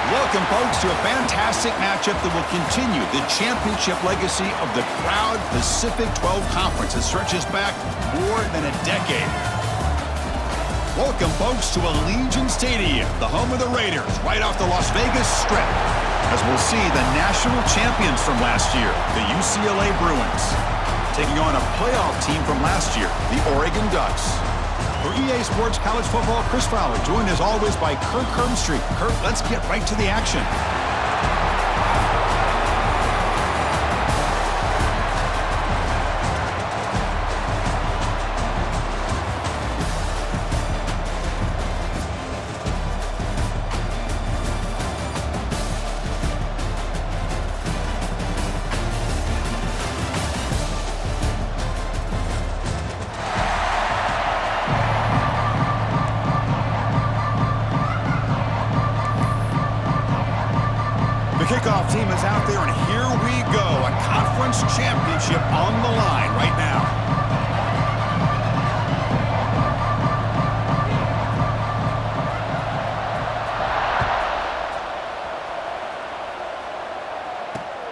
Welcome, folks, to a fantastic matchup that will continue the championship legacy of the proud Pacific-12 Conference that stretches back more than a decade. Welcome, folks, to Allegiant Stadium, the home of the Raiders, right off the Las Vegas Strip, as we'll see the national champions from last year, the UCLA Bruins, taking on a playoff team from last year, the Oregon Ducks. For EA Sports College Football, Chris Fowler, joined as always by Kirk Hermstreet. Kirk, let's get right to the action. Kickoff team is out there, and here we go. A conference championship on the line right now.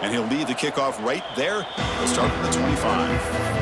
And he'll lead the kickoff right there. He'll start from the 25.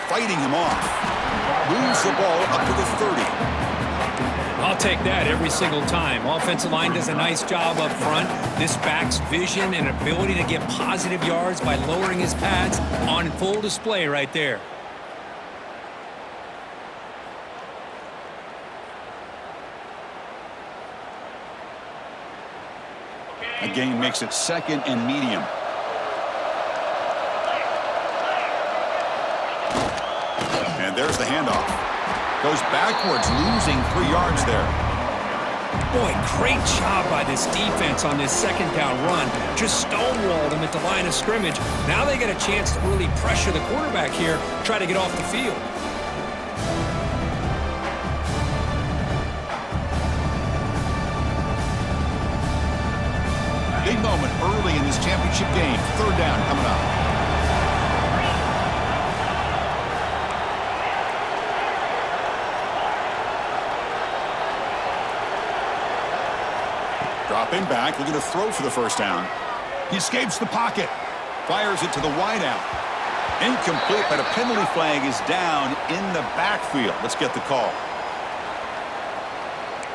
Fighting him off. Moves the ball up to the 30. I'll take that every single time. Offensive line does a nice job up front. This back's vision and ability to get positive yards by lowering his pads on full display right there. A gain makes it second and medium. And there's the handoff. Goes backwards, losing 3 yards there. Boy, great job by this defense on this second down run. Just stonewalled him at the line of scrimmage. Now they get a chance to really pressure the quarterback here, try to get off the field. Big moment early in this championship game. Third down coming up. Dropping back, looking to throw for the first down. He escapes the pocket. Fires it to the wideout. Incomplete, but a penalty flag is down in the backfield. Let's get the call.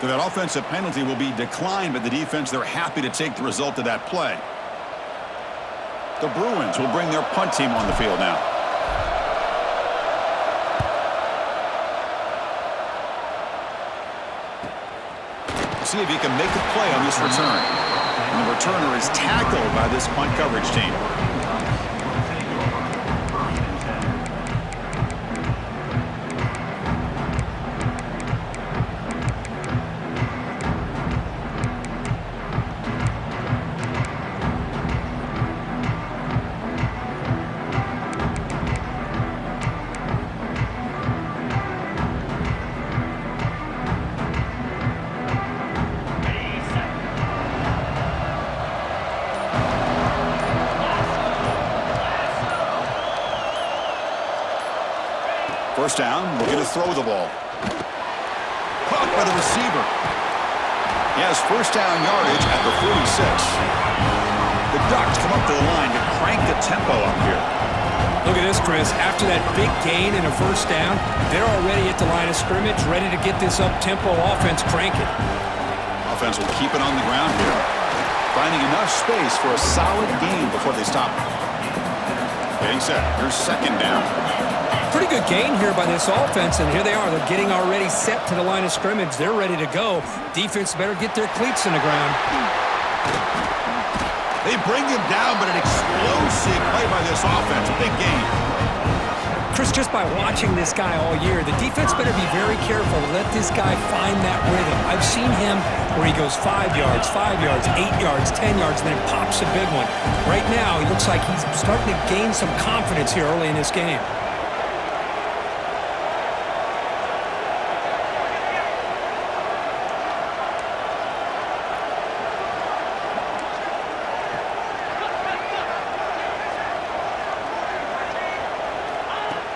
So that offensive penalty will be declined by the defense. They're happy to take the result of that play. The Bruins will bring their punt team on the field now. See if he can make the play on this return. And the returner is tackled by this punt coverage team. First down, we're going to throw the ball. Caught by the receiver. He has first down yardage at the 46. The Ducks come up to the line to crank the tempo up here. Look at this, Chris. After that big gain and a first down, they're already at the line of scrimmage, ready to get this up-tempo offense cranking. Offense will keep it on the ground here, finding enough space for a solid gain before they stop it. Getting set. Here's second down. Pretty good gain here by this offense, and here they are. They're getting already set to the line of scrimmage. They're ready to go. Defense better get their cleats in the ground. They bring him down, but an explosive play by this offense. Big gain. Chris, just by watching this guy all year, the defense better be very careful to let this guy find that rhythm. I've seen him where he goes 5 yards, 8 yards, 10 yards, and then pops a big one. Right now, he looks like he's starting to gain some confidence here early in this game.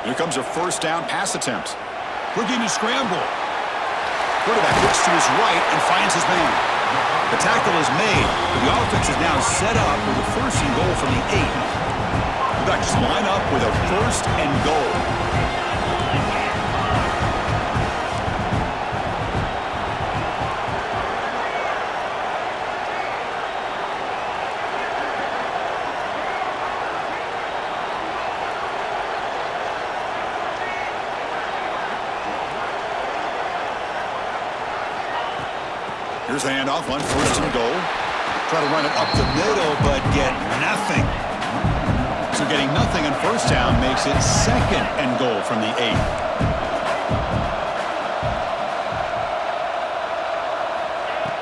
Here comes a first down pass attempt. Looking to scramble. Quarterback looks to his right and finds his man. The tackle is made. The offense is now set up with a first and goal from the 8. The Ducks line up with a first and goal. Here's the handoff on first and goal. Try to run it up the middle, but get nothing. So getting nothing on first down makes it second and goal from the 8.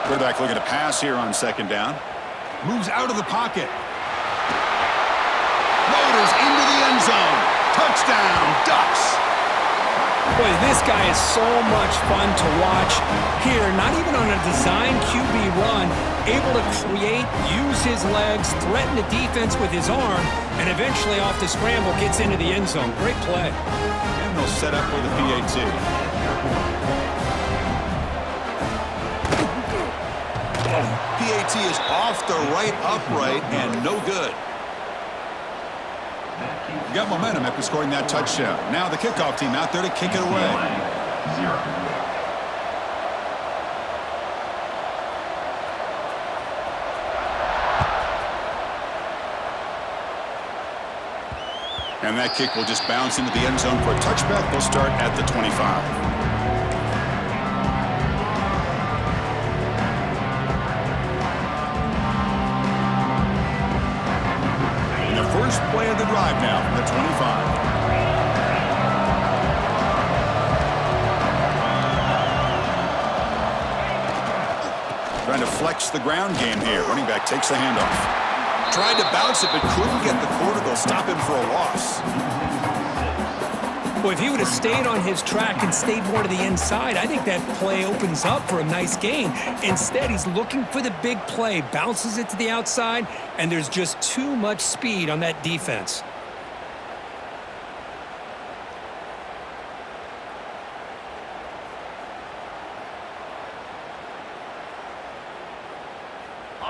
Quarterback looking to pass here on second down. Moves out of the pocket. Loaders into the end zone. Touchdown, Ducks. Boy, this guy is so much fun to watch here. Not even on a design QB run, able to create, use his legs, threaten the defense with his arm, and eventually off the scramble gets into the end zone. Great play. And they'll set up for the PAT. PAT is off the right upright and no good. Got momentum after scoring that touchdown. Now the kickoff team out there to kick it away. And that kick will just bounce into the end zone for a touchback. They'll start at the 25. First play of the drive now from the 25. flex the ground game here. Running back takes the handoff. Tried to bounce it, but couldn't get the quarter. They'll stop him for a loss. Well, if he would have stayed on his track and stayed more to the inside, I think that play opens up for a nice gain. Instead, he's looking for the big play, bounces it to the outside, and there's just too much speed on that defense.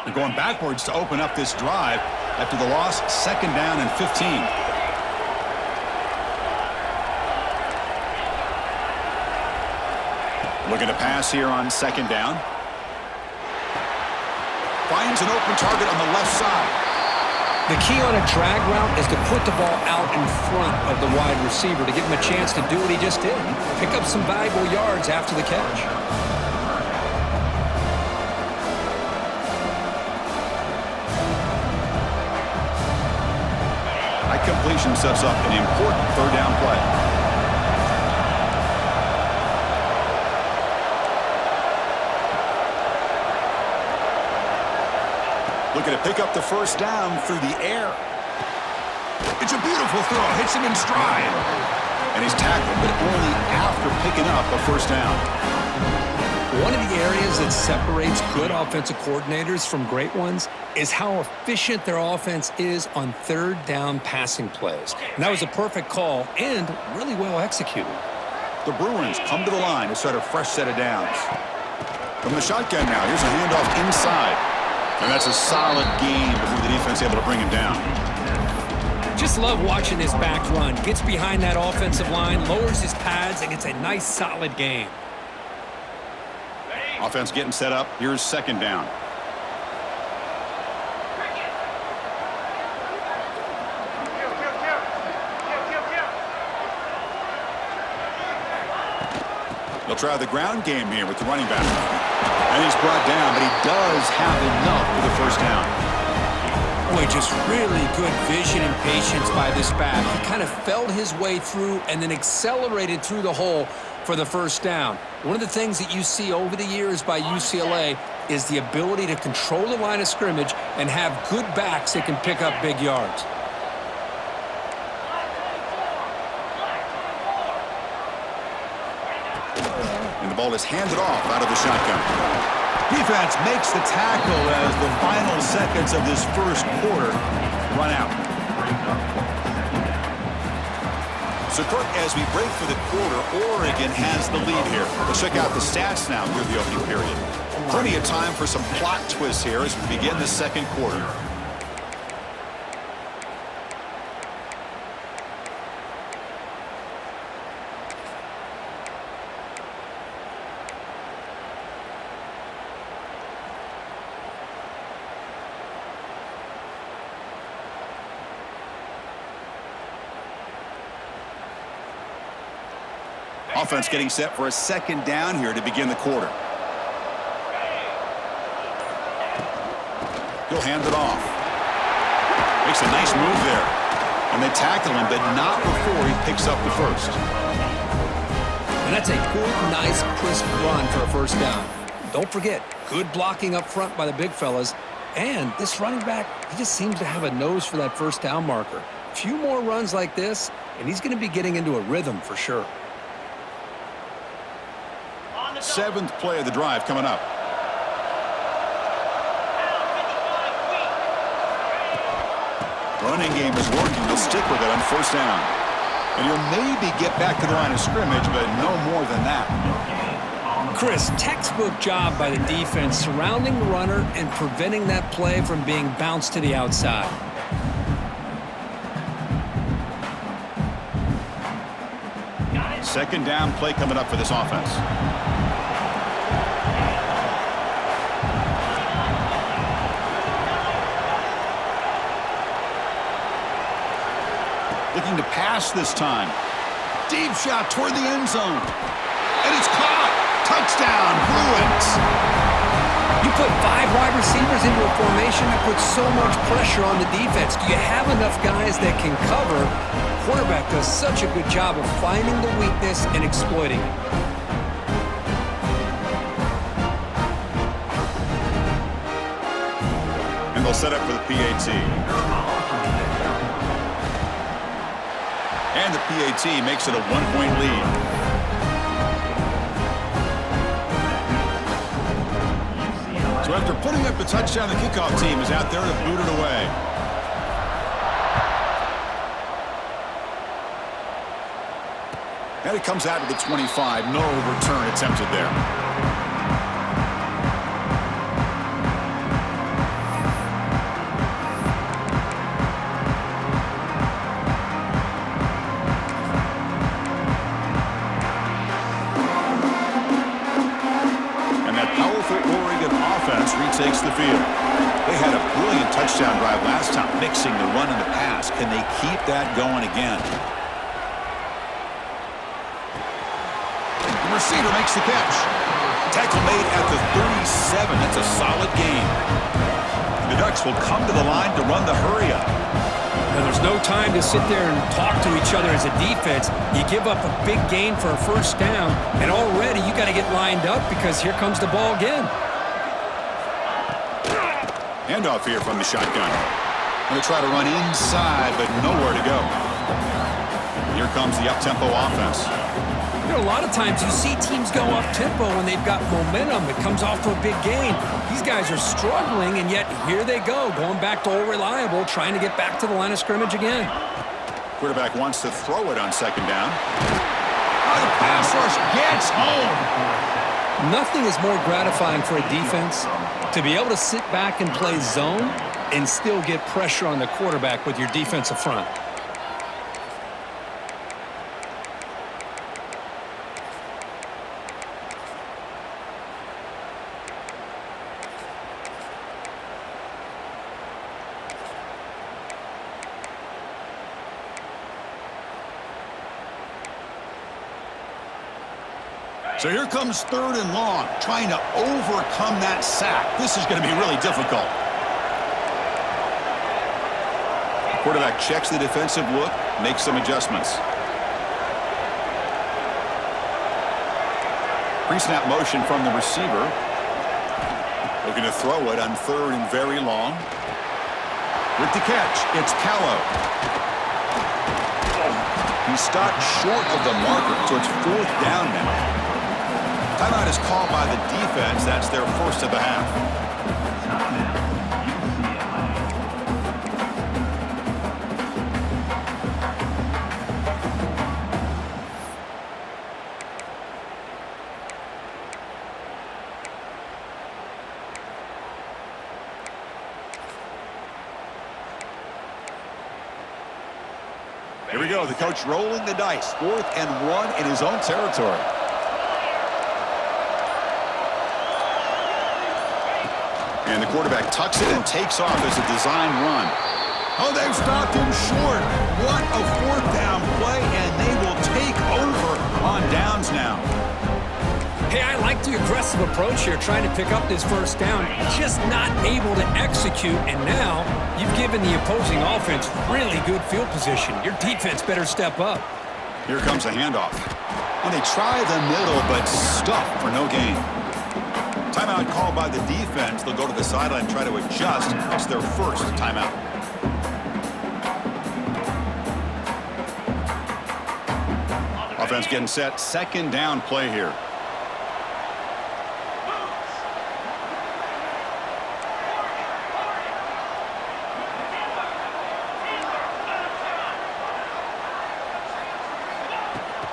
They're going backwards to open up this drive after the loss, 2nd down and 15. Looking to pass here on 2nd down. Finds an open target on the left side. The key on a drag route is to put the ball out in front of the wide receiver to give him a chance to do what he just did. Pick up some valuable yards after the catch. That completion sets up an important 3rd down play. Looking to pick up the 1st down through the air. It's a beautiful throw. Hits him in stride. And he's tackled, but only after picking up a 1st down. One of the areas that separates good offensive coordinators from great ones is how efficient their offense is on 3rd down passing plays. And that was a perfect call and really well executed. The Bruins come to the line to start a fresh set of downs. From the shotgun now, here's a handoff inside. And that's a solid game before the defense able to bring him down. Just love watching this back run. Gets behind that offensive line, lowers his pads, and gets a nice solid game. Offense getting set up. Here's 2nd down. They'll try the ground game here with the running back. And he's brought down, but he does have enough for the 1st down. Boy, just really good vision and patience by this back. He kind of felt his way through and then accelerated through the hole for the 1st down. One of the things that you see over the years by UCLA is the ability to control the line of scrimmage and have good backs that can pick up big yards. And the ball is handed off out of the shotgun. Defense makes the tackle as the final seconds of this 1st quarter run out. So, Kirk, as we break for the quarter, Oregon has the lead here. Let's check out the stats now through the opening period. Plenty of time for some plot twists here as we begin the 2nd quarter. Offense getting set for a 2nd down here to begin the quarter. He'll hand it off. Makes a nice move there. And they tackle him, but not before he picks up the 1st. And that's a good, nice, crisp run for a 1st down. Don't forget, good blocking up front by the big fellas. And this running back, he just seems to have a nose for that 1st down marker. A few more runs like this, and he's going to be getting into a rhythm for sure. 7th play of the drive coming up. Running game is working. They'll stick with it on 1st down. And you'll maybe get back to the line of scrimmage, but no more than that. Chris, textbook job by the defense surrounding the runner and preventing that play from being bounced to the outside. Second down play coming up for this offense. Looking to pass this time. Deep shot toward the end zone. And it's caught. Touchdown, Bruins. You put 5 wide receivers into a formation that puts so much pressure on the defense. Do you have enough guys that can cover? Quarterback does such a good job of finding the weakness and exploiting it. they'll set up for the PAT. And the PAT makes it a 1-point lead. So after putting up the touchdown, the kickoff team is out there to boot it away. And it comes out to the 25. No return attempted there. Takes the field. They had a brilliant touchdown drive last time, mixing the run and the pass. Can they keep that going again? The receiver makes the catch. Tackle made at the 37. That's a solid gain. The Ducks will come to the line to run the hurry up. Now, there's no time to sit there and talk to each other as a defense. You give up a big gain for a first down, and already you got to get lined up because here comes the ball again. Handoff here from the shotgun. Going to try to run inside, but nowhere to go. Here comes the up-tempo offense. You know, a lot of times you see teams go up-tempo when they've got momentum. It comes off for a big gain. These guys are struggling, and yet here they go, going back to old reliable, trying to get back to the line of scrimmage again. Quarterback wants to throw it on second down. Oh, the pass rush gets home. Nothing is more gratifying for a defense to be able to sit back and play zone and still get pressure on the quarterback with your defensive front. So here comes 3rd and long, trying to overcome that sack. This is going to be really difficult. Quarterback checks the defensive look, makes some adjustments. Pre-snap motion from the receiver. Looking to throw it on 3rd and very long. With the catch, it's Callow. He stopped short of the marker, so it's 4th down now. Timeout is called by the defense. That's their first of the half. Here we go. The coach rolling the dice. 4th and 1 in his own territory. And the quarterback tucks it and takes off as a design run. Oh, they've stopped him short. What a 4th down play, and they will take over on downs now. Hey, I like the aggressive approach here, trying to pick up this first down. Just not able to execute, and now you've given the opposing offense really good field position. Your defense better step up. Here comes a handoff. And they try the middle, but stuffed for no gain. Timeout called by the defense. They'll go to the sideline and try to adjust. It's their first timeout. Offense getting set. 2nd down play here.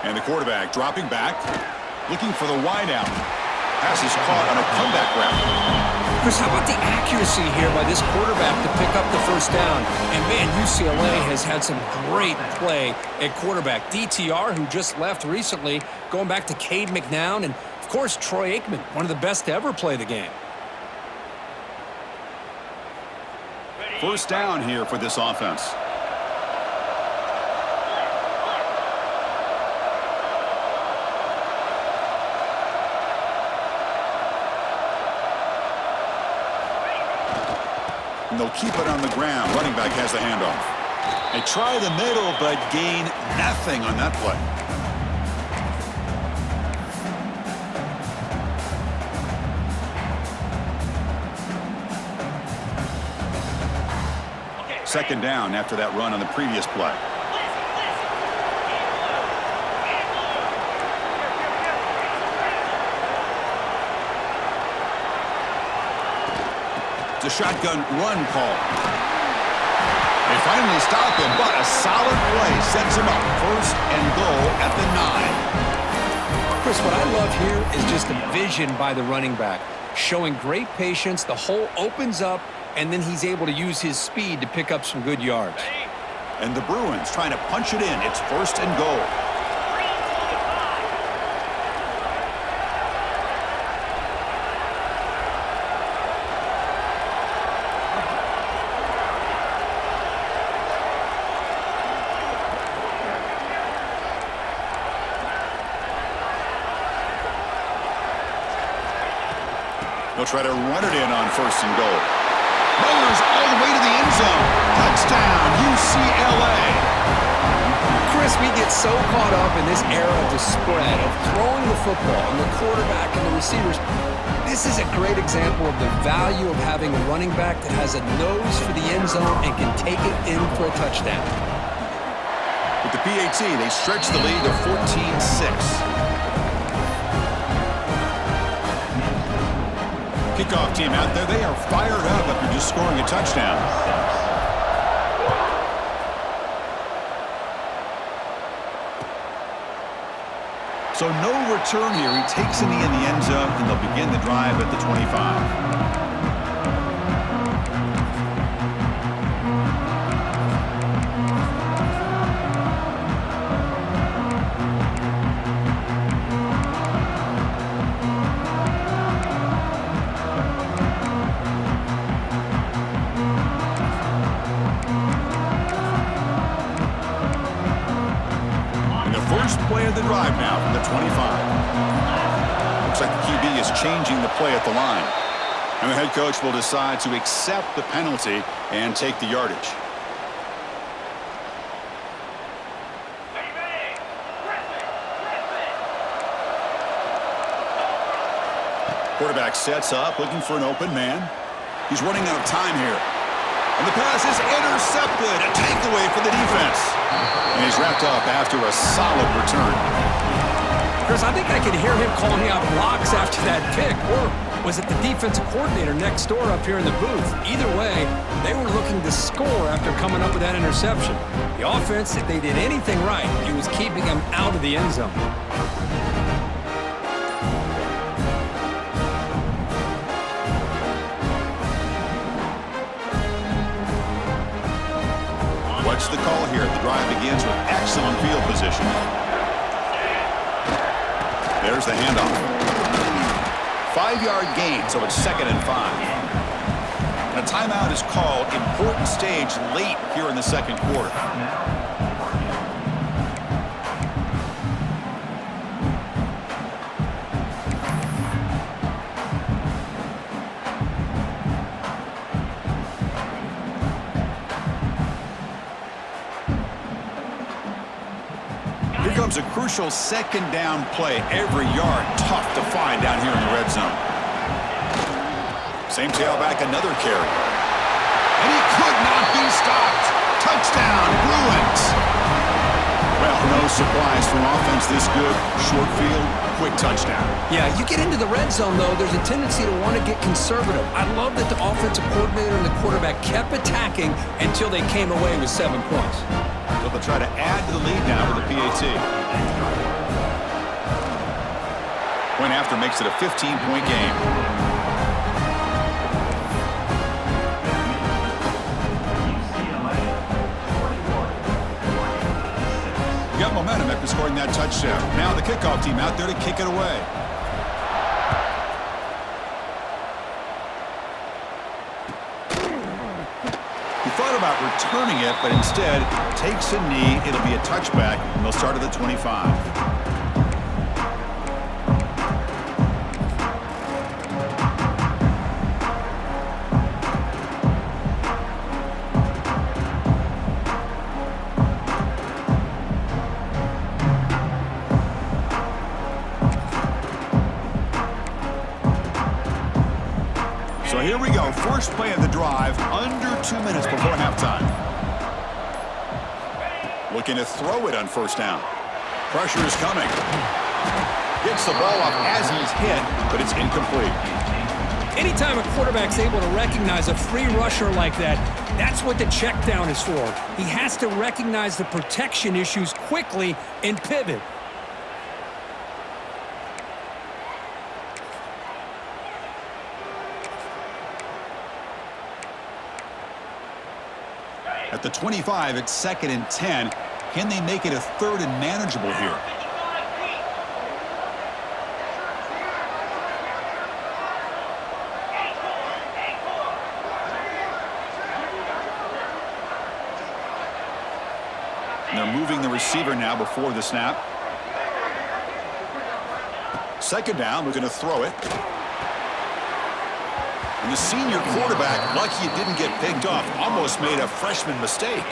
And the quarterback dropping back, looking for the wideout. Pass is caught on a comeback route. Chris, how about the accuracy here by this quarterback to pick up the first down? And, man, UCLA has had some great play at quarterback. DTR, who just left recently, going back to Cade McNown, and, of course, Troy Aikman, one of the best to ever play the game. First down here for this offense. And they'll keep it on the ground. Running back has the handoff. They try the middle, but gain nothing on that play. second down after that run on the previous play. It's a shotgun run call. They finally stop him, but a solid play sets him up. First and goal at the 9. Chris, what I love here is just the vision by the running back. Showing great patience, the hole opens up, and then he's able to use his speed to pick up some good yards. And the Bruins trying to punch it in. It's first and goal. They'll try to run it in on first and goal. Rollers all the way to the end zone. Touchdown, UCLA. Chris, we get so caught up in this era of the spread, of throwing the football and the quarterback and the receivers. This is a great example of the value of having a running back that has a nose for the end zone and can take it in for a touchdown. With the PAT, they stretch the lead to 14-6. Kickoff team out there, they are fired up after just scoring a touchdown. So no return here. He takes it in the end zone, and they'll begin the drive at the 25. First play of the drive now from the 25. Looks like the QB is changing the play at the line. And the head coach will decide to accept the penalty and take the yardage. Quarterback sets up, looking for an open man. He's running out of time here. And the pass is intercepted. A takeaway for the defense. And he's wrapped up after a solid return. Chris, I think I could hear him calling out blocks after that pick. Or was it the defensive coordinator next door up here in the booth? Either way, they were looking to score after coming up with that interception. The offense, if they did anything right, it was keeping them out of the end zone. What's the call here? The drive begins with excellent field position. There's the handoff. 5-yard gain, so it's 2nd and 5. And a timeout is called. Important stage late here in the second quarter. Here comes a crucial second down play. Every yard tough to find down here in the red zone. Same tailback, another carry. And he could not be stopped. Touchdown, Bruins. Well, no surprise from offense this good. Short field, quick touchdown. Yeah, you get into the red zone, though, there's a tendency to want to get conservative. I love that the offensive coordinator and the quarterback kept attacking until they came away with 7 points. So they'll try to add to the lead now with the PAT. Point after makes it a 15-point game. Got momentum after scoring that touchdown. Now the kickoff team out there to kick it away. He thought about returning it, but instead takes a knee. It'll be a touchback, and they'll start at the 25. So here we go, first play of the drive, under 2 minutes before halftime. Looking to throw it on first down. Pressure is coming. Gets the ball off as he's hit, but it's incomplete. Anytime a quarterback's able to recognize a free rusher like that, that's what the check down is for. He has to recognize the protection issues quickly and pivot. At the 25, it's 2nd and 10. Can they make it a 3rd and manageable here? And they're moving the receiver now before the snap. 2nd down, we're going to throw it. And the senior quarterback, lucky it didn't get picked off, almost made a freshman mistake.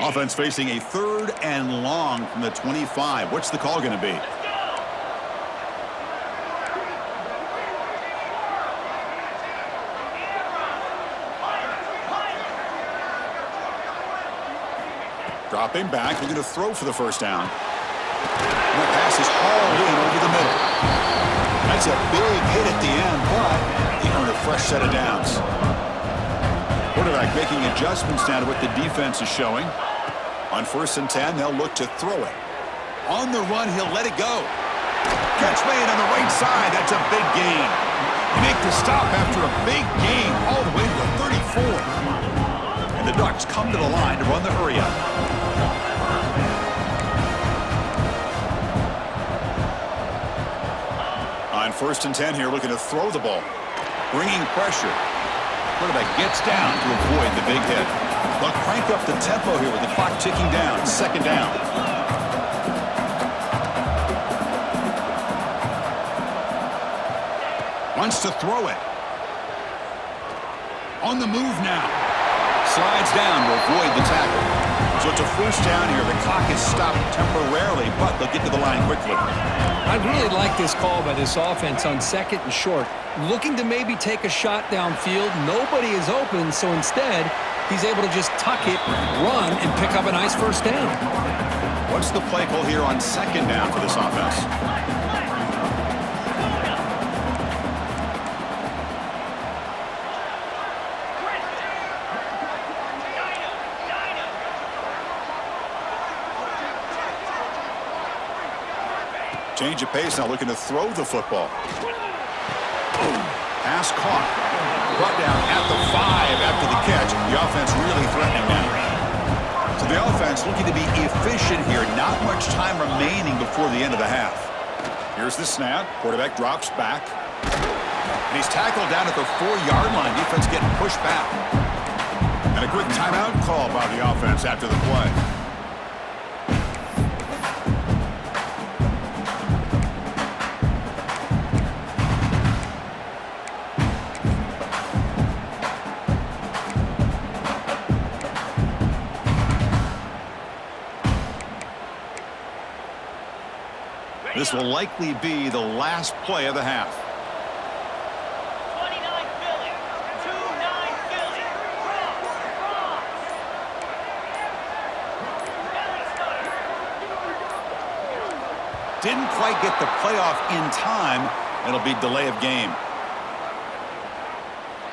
Offense facing a 3rd and long from the 25. What's the call going to be? Dropping back, we're going to throw for the first down. And the pass is hauled in over the middle. That's a big hit at the end, but he earned a fresh set of downs. Quarterback making adjustments now to what the defense is showing. On 1st and 10, they'll look to throw it. On the run, he'll let it go. Catch made on the right side. That's a big gain. They make the stop after a big gain all the way to the 34. And the Ducks come to the line to run the hurry up. On 1st and 10 here, looking to throw the ball. Bringing pressure. Quarterback gets down to avoid the big hit. They'll crank up the tempo here with the clock ticking down. 2nd down. Wants to throw it. On the move now. Slides down to avoid the tackle. So it's a 1st down here. The clock is stopped temporarily, but they'll get to the line quickly. I really like this call by this offense on 2nd and short. Looking to maybe take a shot downfield. Nobody is open, so instead, he's able to just tuck it, run, and pick up a nice 1st down. What's the play call here on 2nd down for this offense? Change of pace now, looking to throw the football. Pass caught. Brought down at the 5 after the catch. The offense really threatening now. So the offense looking to be efficient here. Not much time remaining before the end of the half. Here's the snap. Quarterback drops back. And he's tackled down at the 4-yard line. Defense getting pushed back. And a quick timeout call by the offense after the play. This will likely be the last play of the half. 29 Philly. 2-9 Philly. Didn't quite get the playoff in time. It'll be delay of game.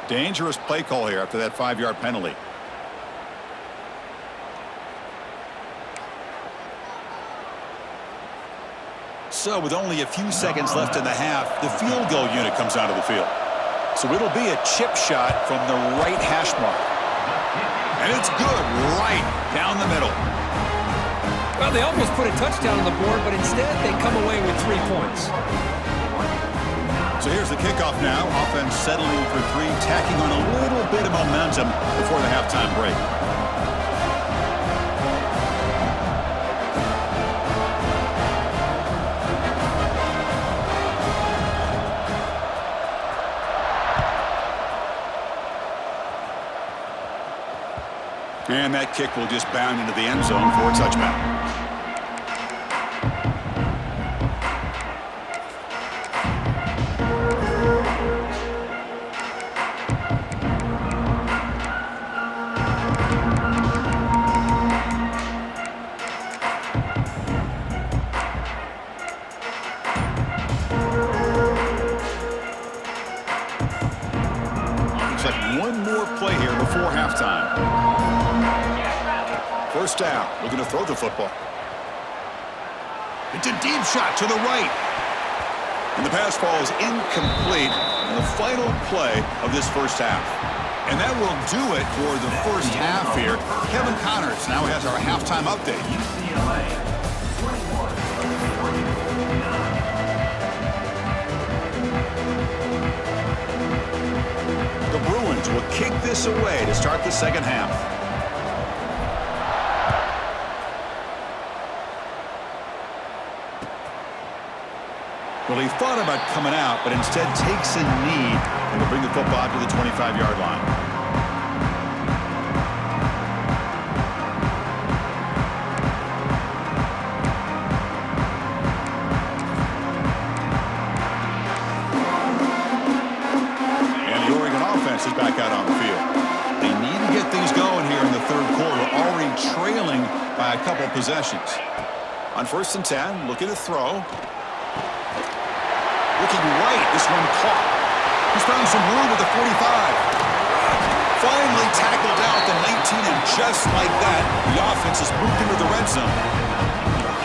Dangerous play call here after that 5-yard penalty. So with only a few seconds left in the half, the field goal unit comes out of the field. So it'll be a chip shot from the right hash mark. And it's good right down the middle. Well, they almost put a touchdown on the board, but instead they come away with 3 points. So here's the kickoff now. Offense settling for 3, tacking on a little bit of momentum before the halftime break. And that kick will just bound into the end zone for a touchback. First down, looking to throw the football. It's a deep shot to the right. And the pass ball is incomplete in the final play of this first half. And that will do it for the first half here. Kevin Connors now has our halftime update. The Bruins will kick this away to start the second half. Well, he thought about coming out, but instead takes a knee and will bring the football to the 25-yard line. And the Oregon offense is back out on the field. They need to get things going here in the third quarter, already trailing by a couple possessions. On 1st and 10, looking to throw. Looking right, this one caught. He's found some room at the 45. Finally tackled out at the 19, and just like that, the offense has moved into the red zone.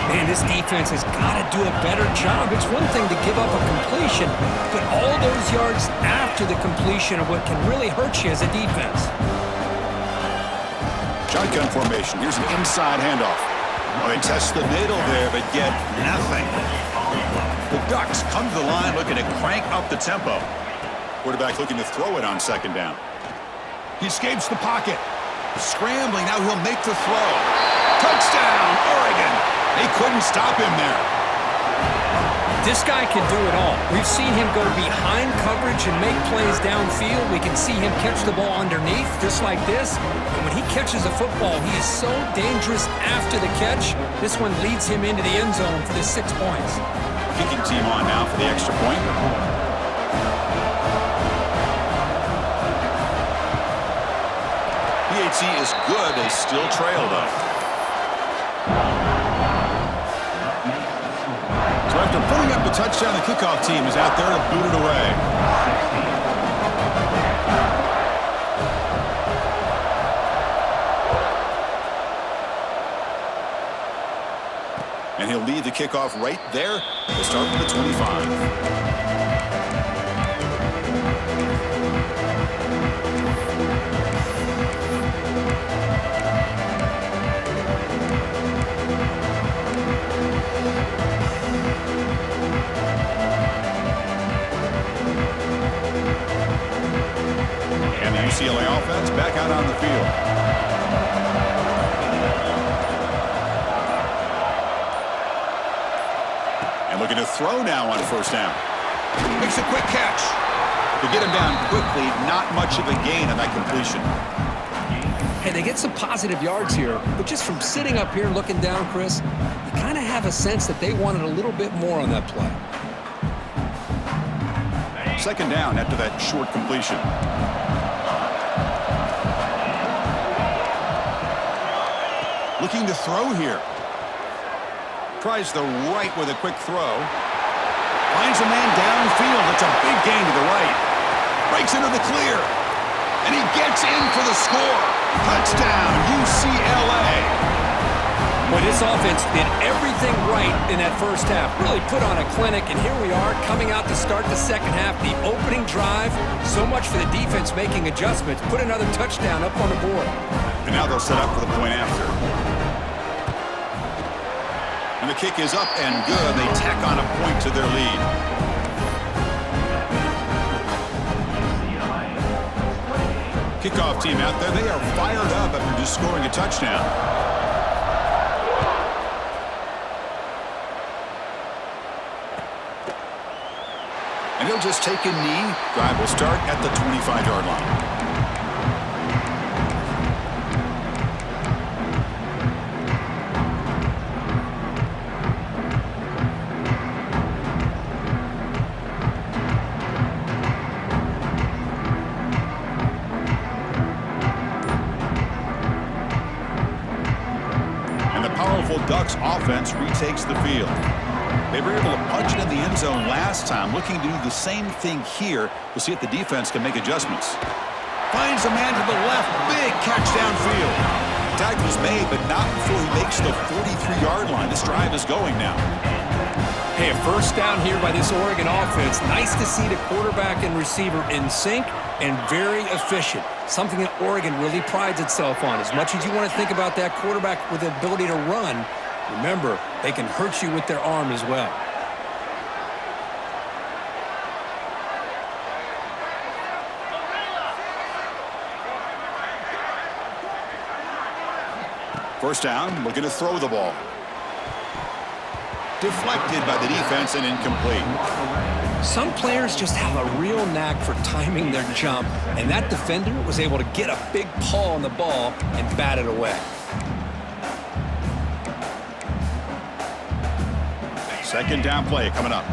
Man, this defense has got to do a better job. It's one thing to give up a completion, but all those yards after the completion are what can really hurt you as a defense. Shotgun formation. Here's an inside handoff. Oh, they test the middle there, but get nothing. The Ducks come to the line looking to crank up the tempo. Quarterback looking to throw it on 2nd down. He escapes the pocket. Scrambling, now he'll make the throw. Touchdown, Oregon! They couldn't stop him there. This guy can do it all. We've seen him go behind coverage and make plays downfield. We can see him catch the ball underneath, just like this. And when he catches a football, he is so dangerous after the catch. This one leads him into the end zone for the 6 points. Kicking team on now for the extra point. PAT is good. They still trail, though. So after putting up the touchdown, the kickoff team is out there to boot it away. And he'll lead the kickoff right there to start from the 25. And the UCLA offense back out on the field. Looking to throw now on 1st down. Makes a quick catch. To get him down quickly, not much of a gain on that completion. Hey, they get some positive yards here, but just from sitting up here looking down, Chris, you kind of have a sense that they wanted a little bit more on that play. 2nd down after that short completion. Looking to throw here. Tries the right with a quick throw. Finds a man downfield. It's a big gain to the right. Breaks into the clear. And he gets in for the score. Touchdown, UCLA. Well, this offense did everything right in that first half. Really put on a clinic, and here we are coming out to start the second half. The opening drive, so much for the defense making adjustments. Put another touchdown up on the board. And now they'll set up for the point after. And the kick is up and good. They tack on a point to their lead. Kickoff team out there. They are fired up after just scoring a touchdown. And he'll just take a knee. Drive will start at the 25-yard line. beautiful Ducks offense retakes the field. They were able to punch it in the end zone last time, looking to do the same thing here. We'll see if the defense can make adjustments. Finds a man to the left. Big catch downfield. Tackle's made, but not before he makes the 43-yard line. This drive is going now. Hey, a first down here by this Oregon offense. Nice to see the quarterback and receiver in sync and very efficient. Something that Oregon really prides itself on. As much as you want to think about that quarterback with the ability to run, remember, they can hurt you with their arm as well. First down, looking to throw the ball. Deflected by the defense and incomplete. Some players just have a real knack for timing their jump, and that defender was able to get a big paw on the ball and bat it away. Second down play coming up.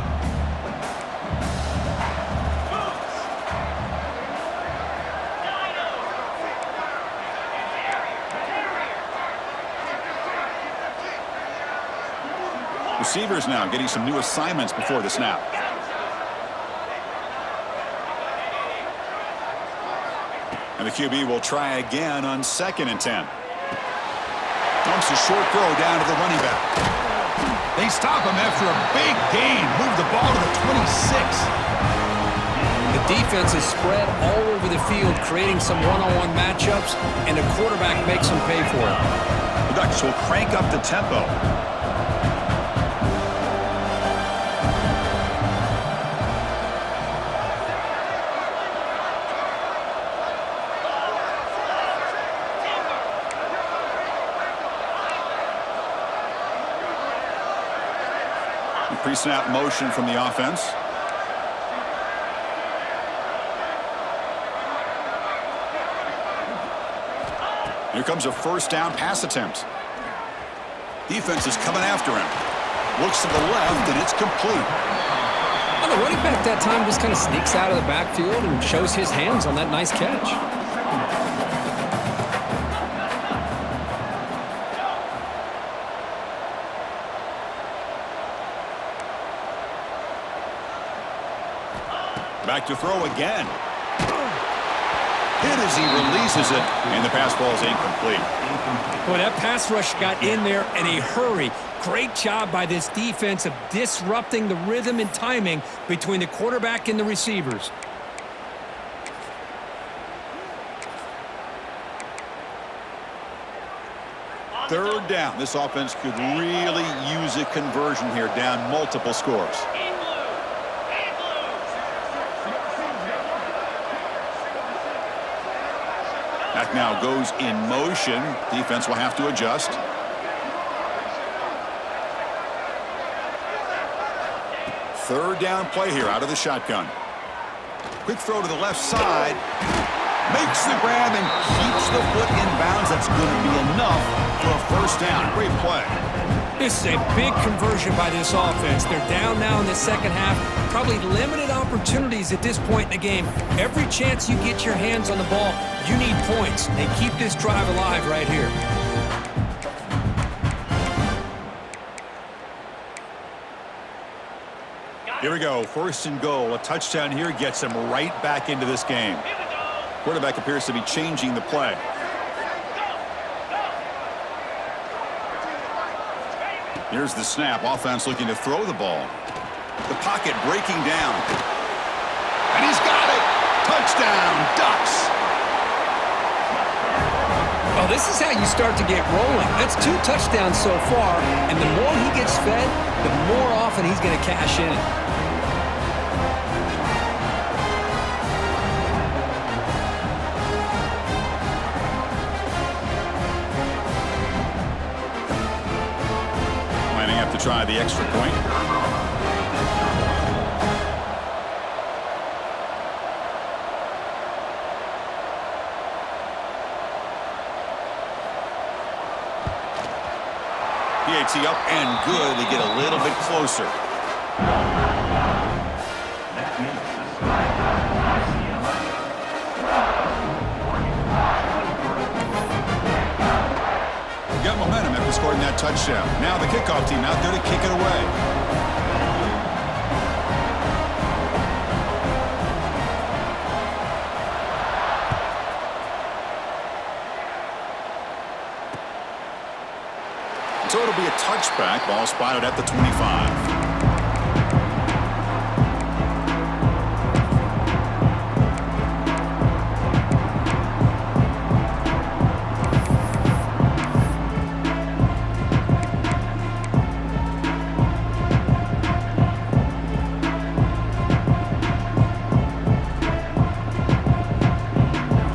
Receivers now getting some new assignments before the snap. And the QB will try again on 2nd and 10. Dumps a short throw down to the running back. They stop him after a big gain. Move the ball to the 26. The defense is spread all over the field, creating some one-on-one matchups, and the quarterback makes them pay for it. The Ducks will crank up the tempo. Pre-snap motion from the offense. Here comes a first down pass attempt. Defense is coming after him. Looks to the left, and it's complete. Well, the running back that time just kind of sneaks out of the backfield and shows his hands on that nice catch. Back to throw again. Hit as he releases it, and the pass ball is incomplete. Boy, that pass rush got in there in a hurry. Great job by this defense of disrupting the rhythm and timing between the quarterback and the receivers. Third down. This offense could really use a conversion here, down multiple scores. Pack now goes in motion. Defense will have to adjust. Third down play here out of the shotgun. Quick throw to the left side. Makes the grab and keeps the foot in bounds. That's going to be enough for a first down. Great play. This is a big conversion by this offense. They're down now in the second half. Probably limited opportunities at this point in the game. Every chance you get your hands on the ball, you need points. They keep this drive alive right here. Here we go. First and goal. A touchdown here gets them right back into this game. Quarterback appears to be changing the play. Here's the snap. Offense looking to throw the ball. The pocket breaking down. And he's got it. Touchdown, Ducks. Oh, this is how you start to get rolling. That's 2 touchdowns so far, and the more he gets fed, the more often he's going to cash in. Lining up to try the extra point. PAT up and good. They get a little bit closer. got momentum after scoring that touchdown. Now the kickoff team out there to kick it away. So it'll be a touchback. Ball spotted at the 25.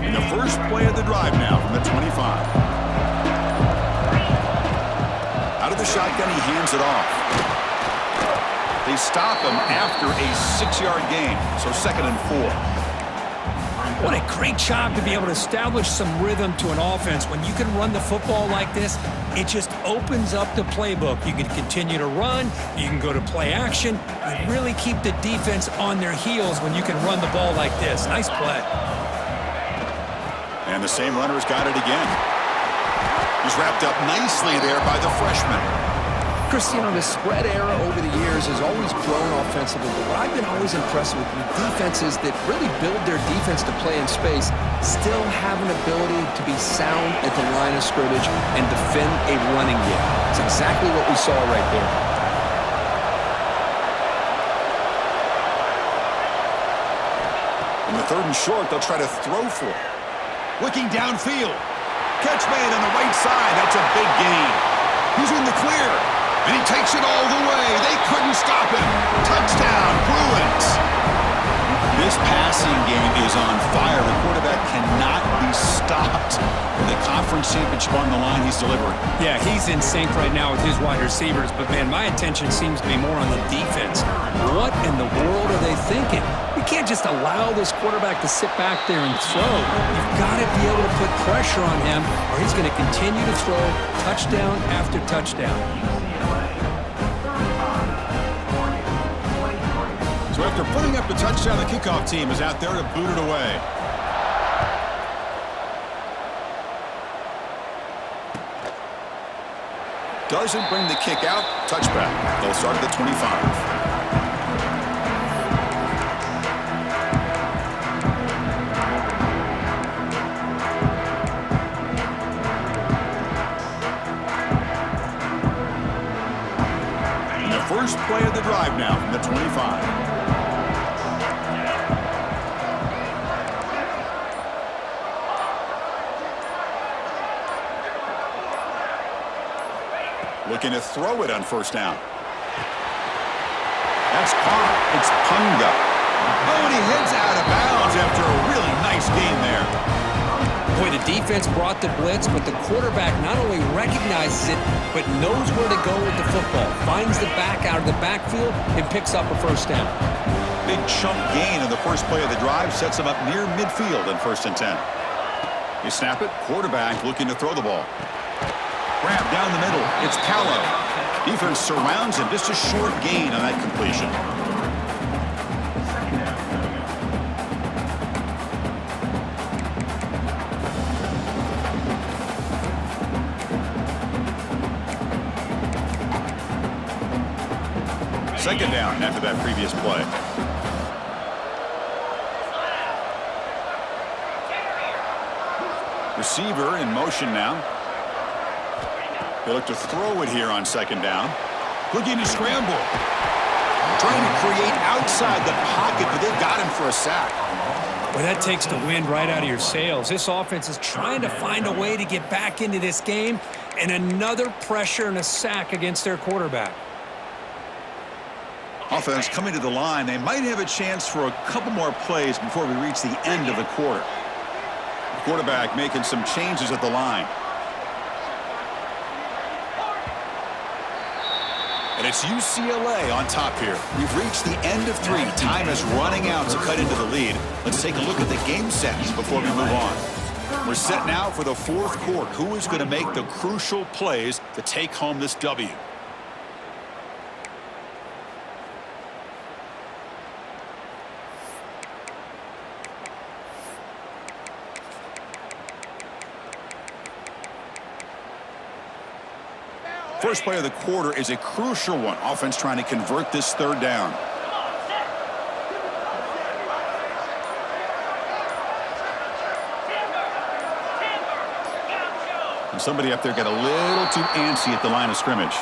And the first play of the drive now from the 25. Out of the shotgun, he hands it off. They stop him after a 6-yard gain, so 2nd and 4. What a great job to be able to establish some rhythm to an offense. When you can run the football like this, it just opens up the playbook. You can continue to run, you can go to play action, and really keep the defense on their heels when you can run the ball like this. Nice play. And the same runner's got it again. He's wrapped up nicely there by the freshman. Chris, you know, the spread era over the years has always grown offensively, but what I've been always impressed with defenses that really build their defense to play in space still have an ability to be sound at the line of scrimmage and defend a running game. It's exactly what we saw right there. In the 3rd and short, they'll try to throw for it. Looking downfield. Catch made on the right side. That's a big gain. He's in the clear, and he takes it all the way. They couldn't stop him. Touchdown, Bruins. This passing game is on fire. The quarterback cannot be stopped. With the conference championship on the line, he's delivering. Yeah, he's in sync right now with his wide receivers, but, man, my attention seems to be more on the defense. What in the world are they thinking? You can't just allow this quarterback to sit back there and throw. You've got to be able to put pressure on him, or he's going to continue to throw touchdown after touchdown. So after putting up the touchdown, the kickoff team is out there to boot it away. Doesn't bring the kick out. Touchback. They'll start at the 25. First play of the drive now from the 25. Looking to throw it on 1st down. That's caught. It's Punga. Oh, and he heads out of bounds after a really nice gain there. Boy, the defense brought the blitz, but the quarterback not only recognizes it, but knows where to go with the football. Finds the back out of the backfield and picks up a 1st down. Big chunk gain on the first play of the drive sets him up near midfield in 1st and 10. You snap it, quarterback looking to throw the ball. Grab down the middle, it's Callow. Defense surrounds him, just a short gain on that completion. Second down after that previous play. Receiver in motion now. They look to throw it here on 2nd down. Looking to scramble. Trying to create outside the pocket, but they've got him for a sack. Well, that takes the wind right out of your sails. This offense is trying to find a way to get back into this game, and another pressure and a sack against their quarterback. Offense coming to the line. They might have a chance for a couple more plays before we reach the end of the quarter. The quarterback making some changes at the line. And it's UCLA on top here. We've reached the end of 3. Time is running out to cut into the lead. Let's take a look at the game sets before we move on. We're set now for the 4th quarter. Who is going to make the crucial plays to take home this W? First play of the quarter is a crucial one. Offense trying to convert this third down. And somebody up there got a little too antsy at the line of scrimmage.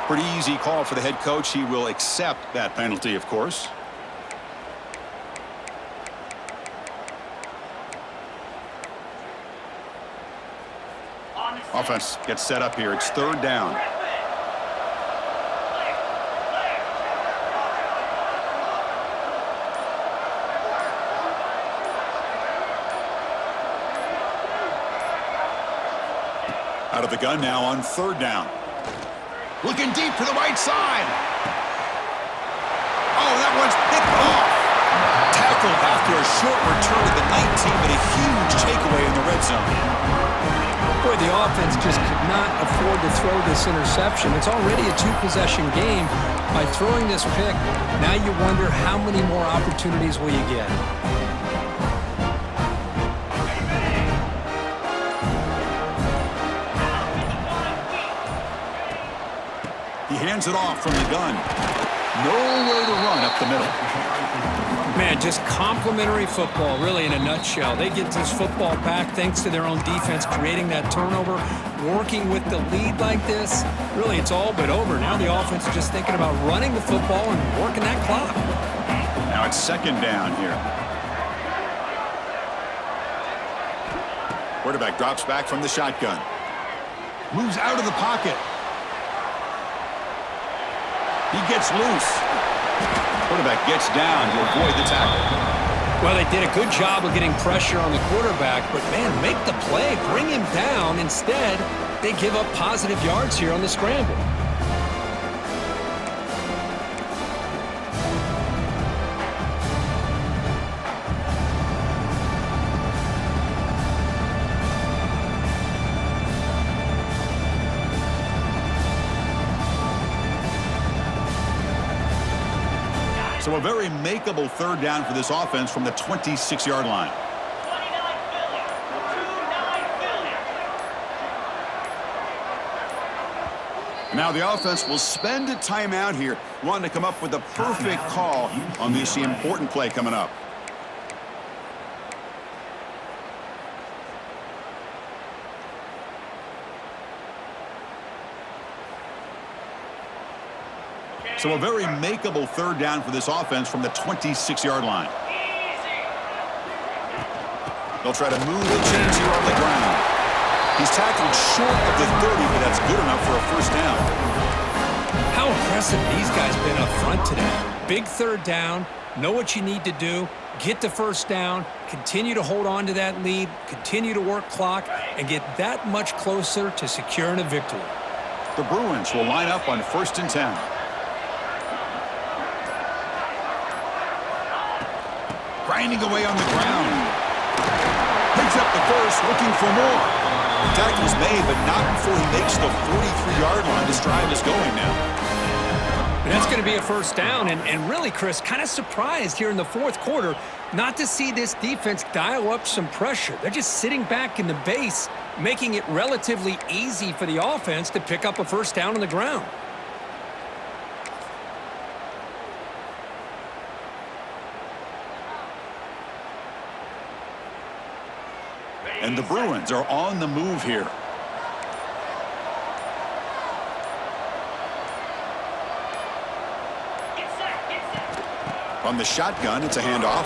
Pretty easy call for the head coach. He will accept that penalty, of course. Offense gets set up here. It's third down. Out of the gun now on third down. Looking deep to the right side. Oh, that one's picked off. Tackled after a short return to the 19, but a huge takeaway in the red zone. Boy, the offense just could not afford to throw this interception. It's already a two-possession game. By throwing this pick, now you wonder how many more opportunities will you get. He hands it off from the gun. No way to run up the middle. Man, just complimentary football, really, in a nutshell. They get this football back thanks to their own defense, creating that turnover, working with the lead like this. Really, it's all but over. Now the offense is just thinking about running the football and working that clock. Now it's second down here. Quarterback drops back from the shotgun. Moves out of the pocket. He gets loose. Quarterback gets down to avoid the tackle. Well, they did a good job of getting pressure on the quarterback, but, man, make the play. Bring him down. Instead, they give up positive yards here on the scramble. So a very makeable third down for this offense from the 26-yard line. 29 Philly. 2-9 Philly. Now the offense will spend a timeout here, wanting to come up with a perfect call on this important play coming up. So a very makeable third down for this offense from the 26-yard line. They'll try to move the chains here on the ground. He's tackled short of the 30, but that's good enough for a first down. How impressive these guys been up front today. Big third down, know what you need to do, get the first down, continue to hold on to that lead, continue to work clock, and get that much closer to securing a victory. The Bruins will line up on 1st and 10. Grinding away on the ground. Picks up the first, looking for more. Tackle's made, but not before he makes the 43-yard line. This drive is going now. And that's going to be a first down. And really, Chris, kind of surprised here in the fourth quarter not to see this defense dial up some pressure. They're just sitting back in the base, making it relatively easy for the offense to pick up a first down on the ground. And the Bruins are on the move here. From the shotgun, it's a handoff.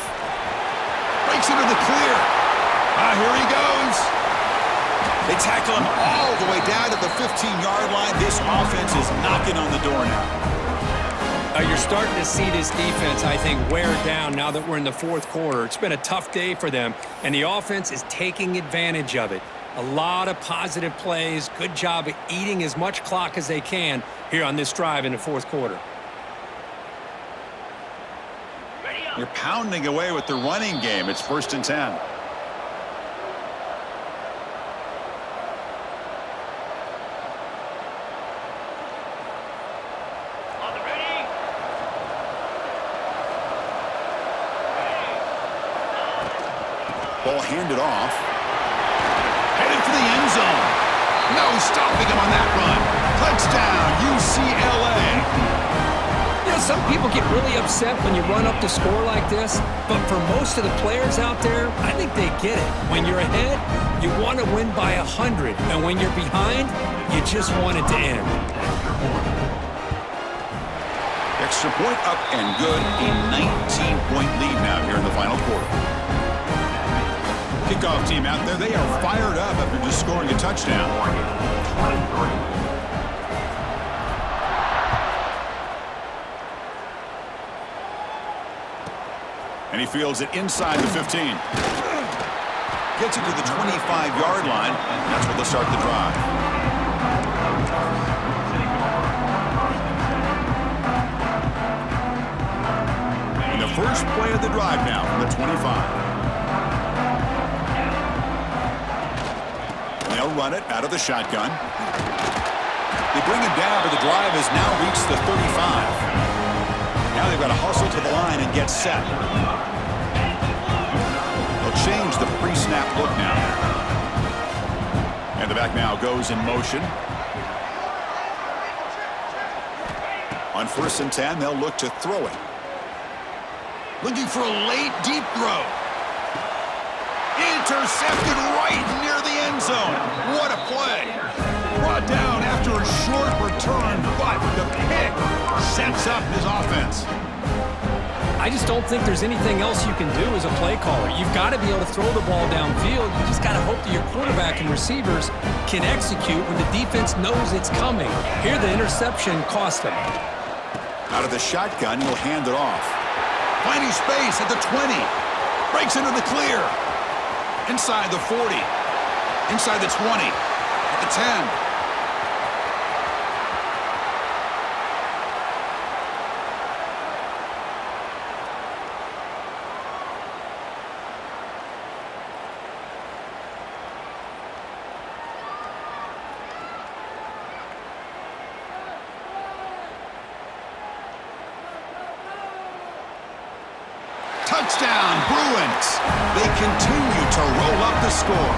Breaks into the clear. Here he goes. They tackle him all the way down to the 15-yard line. This offense is knocking on the door now. You're starting to see this defense, I think, wear down now that we're in the fourth quarter. It's been a tough day for them, and the offense is taking advantage of it. A lot of positive plays. Good job of eating as much clock as they can here on this drive in the fourth quarter. You're pounding away with the running game. It's 1st and 10. Ball handed off. Headed for the end zone. No stopping him on that run. Touchdown, UCLA. You know, some people get really upset when you run up the score like this, but for most of the players out there, I think they get it. When you're ahead, you want to win by 100, and when you're behind, you just want it to end. Extra point up and good. A 19-point lead now here in the final quarter. Kickoff team out there, they are fired up after just scoring a touchdown. And he fields it inside the 15. Gets it to the 25-yard line. That's where they'll start the drive. And the first play of the drive now from the 25. And they'll run it out of the shotgun. They bring him down, but the drive has now reached the 35. Now they've got to hustle to the line and get set. They'll change the pre-snap look now. And the back now goes in motion. On 1st and 10, they'll look to throw it. Looking for a late, deep throw. Intercepted right near the end zone. What a play. Brought down after a short return, but the pick sets up his offense. I just don't think there's anything else you can do as a play caller. You've got to be able to throw the ball downfield. You just got to hope that your quarterback and receivers can execute when the defense knows it's coming. Here, the interception cost them. Out of the shotgun, he'll hand it off. Finding space at the 20. Breaks into the clear. Inside the 40. Inside the 20. At the 10. Touchdown, Bruins. They continue to roll up the score.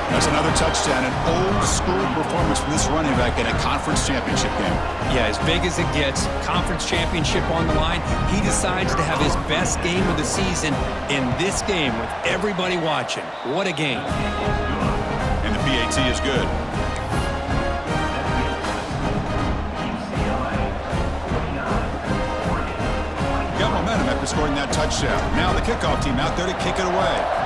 That's another touchdown, an old-school performance from this running back in a conference championship game. Yeah, as big as it gets, conference championship on the line, he decides to have his best game of the season in this game with everybody watching. What a game. And the PAT is good. Got momentum after scoring that touchdown. Now the kickoff team out there to kick it away.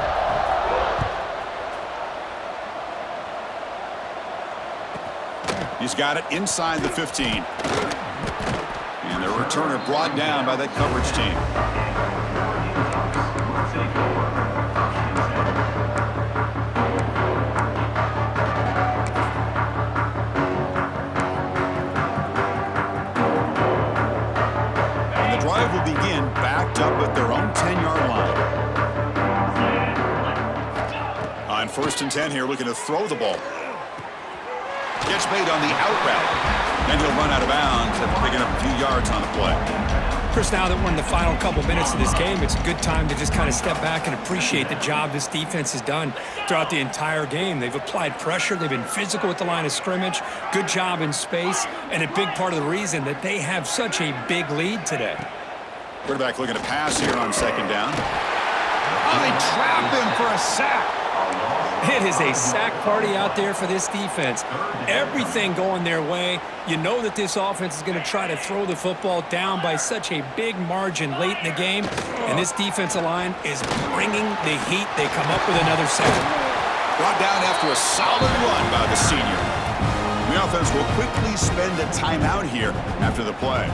He's got it inside the 15. And the returner brought down by that coverage team. And the drive will begin backed up at their own 10-yard line. On 1st and 10 here, looking to throw the ball. Gets made on the out route. Then he'll run out of bounds after picking up a few yards on the play. Chris, now that we're in the final couple minutes of this game, it's a good time to just kind of step back and appreciate the job this defense has done throughout the entire game. They've applied pressure. They've been physical at the line of scrimmage. Good job in space. And a big part of the reason that they have such a big lead today. Quarterback looking to pass here on 2nd down. Oh, they trap him for a sack. It is a sack party out there for this defense. Everything going their way. You know that this offense is going to try to throw the football down by such a big margin late in the game. And this defensive line is bringing the heat. They come up with another sack. Brought down after a solid run by the senior. The offense will quickly spend a timeout here after the play.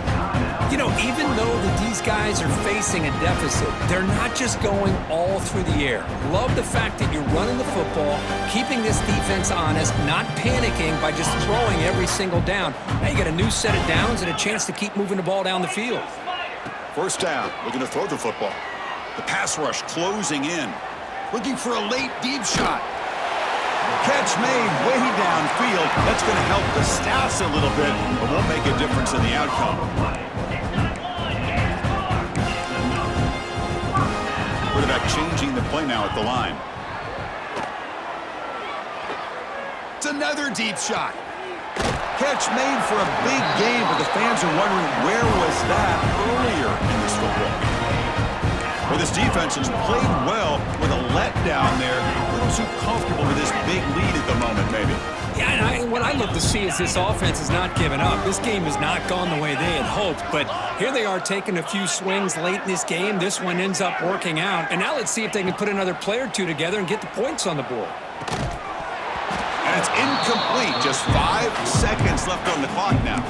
You know, even though that these guys are facing a deficit, they're not just going all through the air. Love the fact that you're running the football, keeping this defense honest, not panicking by just throwing every single down. Now you get a new set of downs and a chance to keep moving the ball down the field. 1st down, looking to throw the football. The pass rush closing in. Looking for a late deep shot. Catch made way downfield. That's going to help the stats a little bit, but won't make a difference in the outcome. Quarterback changing the play now at the line. It's another deep shot. catch made for a big game, but the fans are wondering where was that earlier in this football game. Well, this defense has played well with a letdown there. A little too comfortable with this big lead at the moment, maybe. Yeah, and what I love to see is this offense has not given up. This game has not gone the way they had hoped, but here they are taking a few swings late in this game. This one ends up working out, and now let's see if they can put another play or two together and get the points on the board. And it's incomplete. Just 5 seconds left on the clock now.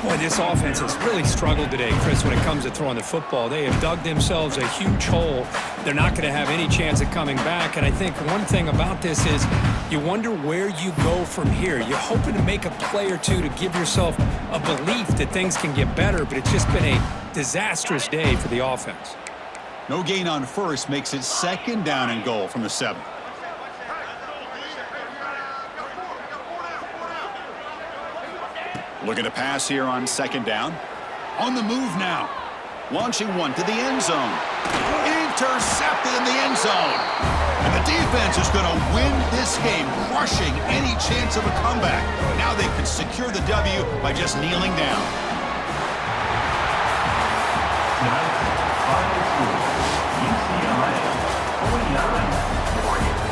Boy, this offense has really struggled today, Chris, when it comes to throwing the football. They have dug themselves a huge hole. They're not going to have any chance of coming back. And I think one thing about this is you wonder where you go from here. You're hoping to make a play or two to give yourself a belief that things can get better, but it's just been a disastrous day for the offense. No gain on first makes it 2nd down and goal from the 7. Looking to pass here on 2nd down. On the move now. Launching one to the end zone. Intercepted in the end zone. And the defense is going to win this game, crushing any chance of a comeback. Now they can secure the W by just kneeling down. Tonight's final score, UCLA 49,